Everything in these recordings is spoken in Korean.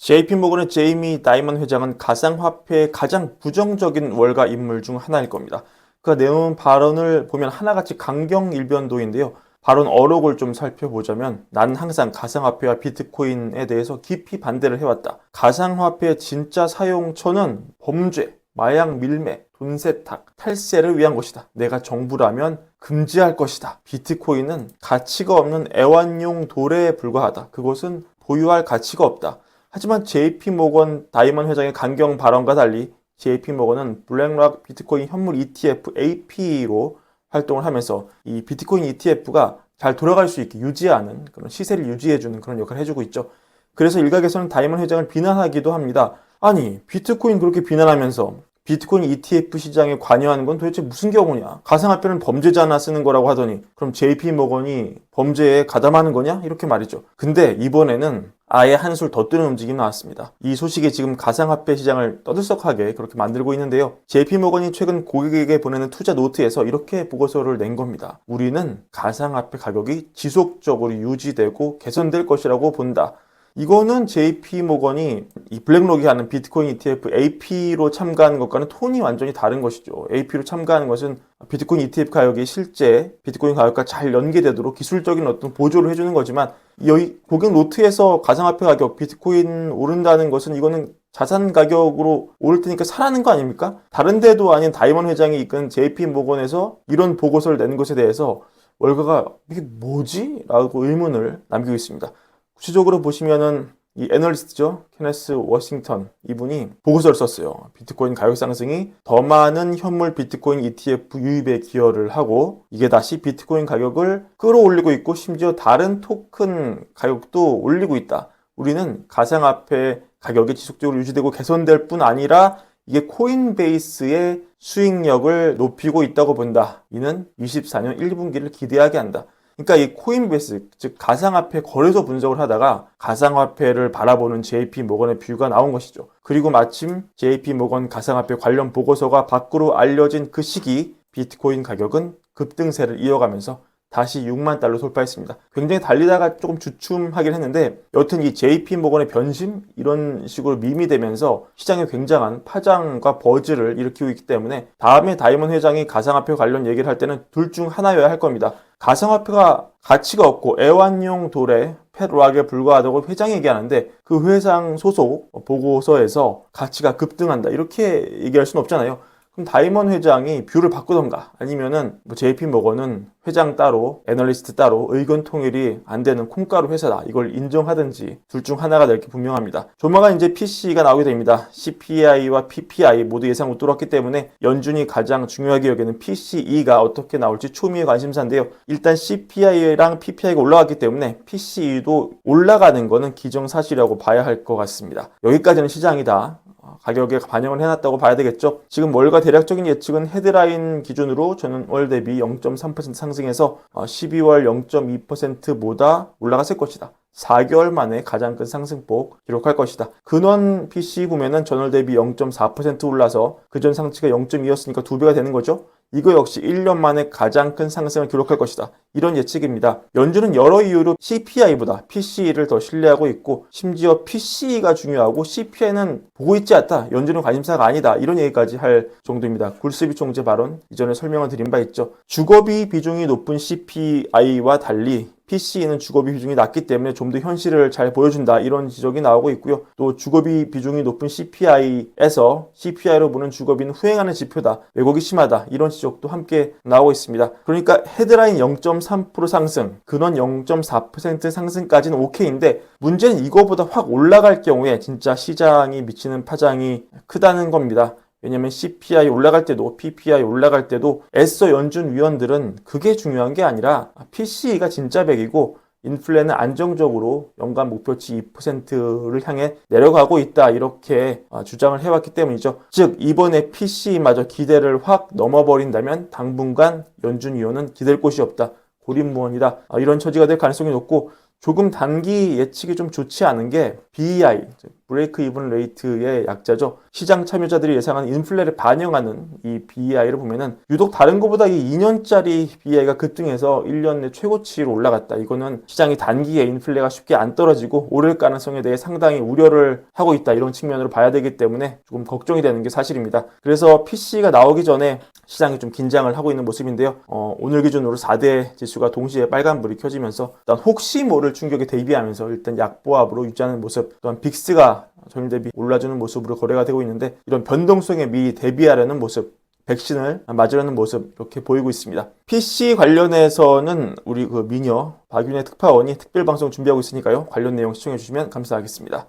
JP모건의 제이미 다이먼 회장은 가상화폐의 가장 부정적인 월가 인물 중 하나일 겁니다. 그가 내놓은 발언을 보면 하나같이 강경일변도인데요. 발언 어록을 좀 살펴보자면 나는 항상 가상화폐와 비트코인에 대해서 깊이 반대를 해왔다. 가상화폐의 진짜 사용처는 범죄, 마약 밀매, 돈 세탁, 탈세를 위한 것이다. 내가 정부라면 금지할 것이다. 비트코인은 가치가 없는 애완용 돌에 불과하다. 그것은 보유할 가치가 없다. 하지만 JP모건 다이먼 회장의 강경 발언과 달리 JP모건은 블랙락 비트코인 현물 ETF AP로 활동을 하면서 이 비트코인 ETF가 잘 돌아갈 수 있게 유지하는 그런 시세를 유지해주는 그런 역할을 해주고 있죠. 그래서 일각에서는 다이먼 회장을 비난하기도 합니다. 아니, 비트코인 그렇게 비난하면서 비트코인 ETF 시장에 관여하는 건 도대체 무슨 경우냐? 가상화폐는 범죄자나 쓰는 거라고 하더니 그럼 JP모건이 범죄에 가담하는 거냐? 이렇게 말이죠. 근데 이번에는 아예 한술 더 뜨는 움직임이 나왔습니다. 이 소식이 지금 가상화폐 시장을 떠들썩하게 그렇게 만들고 있는데요. JP모건이 최근 고객에게 보내는 투자 노트에서 이렇게 보고서를 낸 겁니다. 우리는 가상화폐 가격이 지속적으로 유지되고 개선될 것이라고 본다. 이거는 JP모건이 이 블랙록이 하는 비트코인 ETF AP로 참가하는 것과는 톤이 완전히 다른 것이죠. AP로 참가하는 것은 비트코인 ETF 가격이 실제 비트코인 가격과 잘 연계되도록 기술적인 어떤 보조를 해주는 거지만 여기 고객 노트에서 가상화폐 가격, 비트코인 오른다는 것은 이거는 자산 가격으로 오를 테니까 사라는 거 아닙니까? 다른 데도 아닌 다이먼 회장이 이끈 JP모건에서 이런 보고서를 낸 것에 대해서 월가가 이게 뭐지? 라고 의문을 남기고 있습니다. 구체적으로 보시면은 이 애널리스트죠. 케네스 워싱턴 이분이 보고서를 썼어요. 비트코인 가격 상승이 더 많은 현물 비트코인 ETF 유입에 기여를 하고 이게 다시 비트코인 가격을 끌어올리고 있고 심지어 다른 토큰 가격도 올리고 있다. 우리는 가상화폐 가격이 지속적으로 유지되고 개선될 뿐 아니라 이게 코인베이스의 수익력을 높이고 있다고 본다. 이는 24년 1분기를 기대하게 한다. 그러니까 이 코인베이스, 즉 가상화폐 거래소 분석을 하다가 가상화폐를 바라보는 JP모건의 뷰가 나온 것이죠. 그리고 마침 JP모건 가상화폐 관련 보고서가 밖으로 알려진 그 시기 비트코인 가격은 급등세를 이어가면서 다시 6만 달러 돌파했습니다. 굉장히 달리다가 조금 주춤하긴 했는데 여튼 이 JP모건의 변심 이런 식으로 밈이 되면서 시장에 굉장한 파장과 버즈를 일으키고 있기 때문에 다음에 다이먼 회장이 가상화폐 관련 얘기를 할 때는 둘 중 하나여야 할 겁니다. 가상화폐가 가치가 없고 애완용 돌에 펫락에 불과하다고 회장이 얘기하는데 그 회장 소속 보고서에서 가치가 급등한다 이렇게 얘기할 수는 없잖아요. 그럼 다이먼 회장이 뷰를 바꾸던가 아니면은 JP모건은 회장 따로 애널리스트 따로 의견 통일이 안 되는 콩가루 회사다 이걸 인정하든지 둘 중 하나가 될 게 분명합니다. 조만간 이제 PCE가 나오게 됩니다. CPI와 PPI 모두 예상 못 들어왔기 때문에 연준이 가장 중요하게 여기는 PCE가 어떻게 나올지 초미의 관심사인데요. 일단 CPI랑 PPI가 올라갔기 때문에 PCE도 올라가는 거는 기정사실이라고 봐야 할 것 같습니다. 여기까지는 시장이다. 가격에 반영을 해놨다고 봐야 되겠죠. 지금 월가 대략적인 예측은 헤드라인 기준으로 전월 대비 0.3% 상승해서 12월 0.2%보다 올라갔을 것이다. 4개월 만에 가장 큰 상승폭 기록할 것이다. 근원 PC 보면은 전월 대비 0.4% 올라서 그전 상치가 0.2였으니까 2배가 되는 거죠. 이거 역시 1년 만에 가장 큰 상승을 기록할 것이다. 이런 예측입니다. 연준은 여러 이유로 CPI보다 PCE를 더 신뢰하고 있고 심지어 PCE가 중요하고 CPI는 보고 있지 않다. 연준은 관심사가 아니다. 이런 얘기까지 할 정도입니다. 굴스비 총재 발언 이전에 설명을 드린 바 있죠. 주거비 비중이 높은 CPI와 달리 PCE는 주거비 비중이 낮기 때문에 좀 더 현실을 잘 보여준다 이런 지적이 나오고 있고요. 또 주거비 비중이 높은 CPI에서 CPI로 보는 주거비는 후행하는 지표다. 왜곡이 심하다. 이런 지적도 함께 나오고 있습니다. 그러니까 헤드라인 0.3% 상승, 근원 0.4% 상승까지는 오케이인데 문제는 이거보다 확 올라갈 경우에 진짜 시장이 미치는 파장이 크다는 겁니다. 왜냐면 CPI 올라갈 때도 PPI 올라갈 때도 애써 연준 위원들은 그게 중요한 게 아니라 PCE가 진짜 100이고 인플레는 안정적으로 연간 목표치 2%를 향해 내려가고 있다 이렇게 주장을 해왔기 때문이죠. 즉 이번에 PCE마저 기대를 확 넘어버린다면 당분간 연준 위원은 기댈 곳이 없다. 고립무원이다. 이런 처지가 될 가능성이 높고 조금 단기 예측이 좀 좋지 않은 게 BEI, 브레이크 이븐 레이트의 약자죠. 시장 참여자들이 예상하는 인플레를 반영하는 이 BEI를 보면은 유독 다른 것보다 이 2년짜리 BEI가 급등해서 1년 내 최고치로 올라갔다. 이거는 시장이 단기에 인플레가 쉽게 안 떨어지고 오를 가능성에 대해 상당히 우려를 하고 있다. 이런 측면으로 봐야 되기 때문에 조금 걱정이 되는 게 사실입니다. 그래서 PC가 나오기 전에 시장이 좀 긴장을 하고 있는 모습인데요. 오늘 기준으로 4대 지수가 동시에 빨간불이 켜지면서 일단 혹시 모를 충격에 대비하면서 일단 약보합으로 유지하는 모습, 또한 빅스가 전일 대비 올라주는 모습으로 거래가 되고 있는데 이런 변동성에 미리 대비하려는 모습, 백신을 맞으려는 모습 이렇게 보이고 있습니다. PC 관련해서는 우리 그 미녀 박윤혜 특파원이 특별방송 준비하고 있으니까요. 관련 내용 시청해 주시면 감사하겠습니다.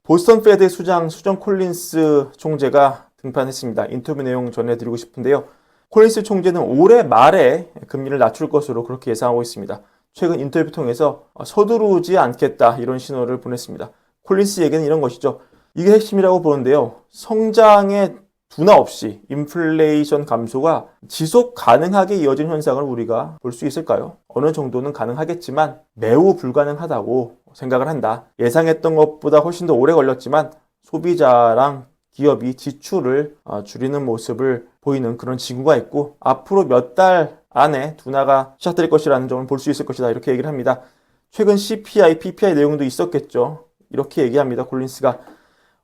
보스턴 페드 수장 수정 콜린스 총재가 등판했습니다. 인터뷰 내용 전해드리고 싶은데요. 콜린스 총재는 올해 말에 금리를 낮출 것으로 그렇게 예상하고 있습니다. 최근 인터뷰 통해서 서두르지 않겠다 이런 신호를 보냈습니다. 콜린스 얘기는 이런 것이죠. 이게 핵심이라고 보는데요. 성장에 둔화 없이 인플레이션 감소가 지속 가능하게 이어진 현상을 우리가 볼 수 있을까요? 어느 정도는 가능하겠지만 매우 불가능하다고 생각을 한다. 예상했던 것보다 훨씬 더 오래 걸렸지만 소비자랑 기업이 지출을 줄이는 모습을 보이는 그런 징후가 있고 앞으로 몇 달 안에 둔화가 시작될 것이라는 점을 볼 수 있을 것이다. 이렇게 얘기를 합니다. 최근 CPI, PPI 내용도 있었겠죠. 이렇게 얘기합니다. 콜린스가.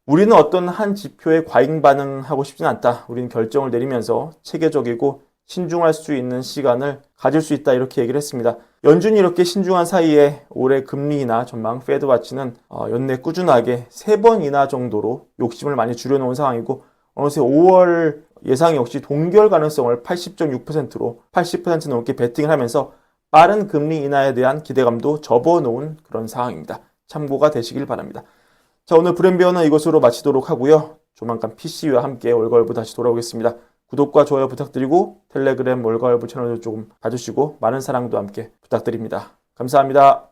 우리는 어떤 한 지표에 과잉 반응하고 싶지는 않다. 우리는 결정을 내리면서 체계적이고 신중할 수 있는 시간을 가질 수 있다. 이렇게 얘기를 했습니다. 연준이 이렇게 신중한 사이에 올해 금리 인하 전망 페드와치는 연내 꾸준하게 3번 인하 정도로 욕심을 많이 줄여놓은 상황이고 어느새 5월 예상 역시 동결 가능성을 80.6%로 80% 넘게 베팅을 하면서 빠른 금리 인하에 대한 기대감도 접어놓은 그런 상황입니다. 참고가 되시길 바랍니다. 자, 오늘 브랜비어는 이것으로 마치도록 하고요. 조만간 PC와 함께 월가월부 다시 돌아오겠습니다. 구독과 좋아요 부탁드리고 텔레그램 월가월부 채널도 조금 봐주시고 많은 사랑도 함께 부탁드립니다. 감사합니다.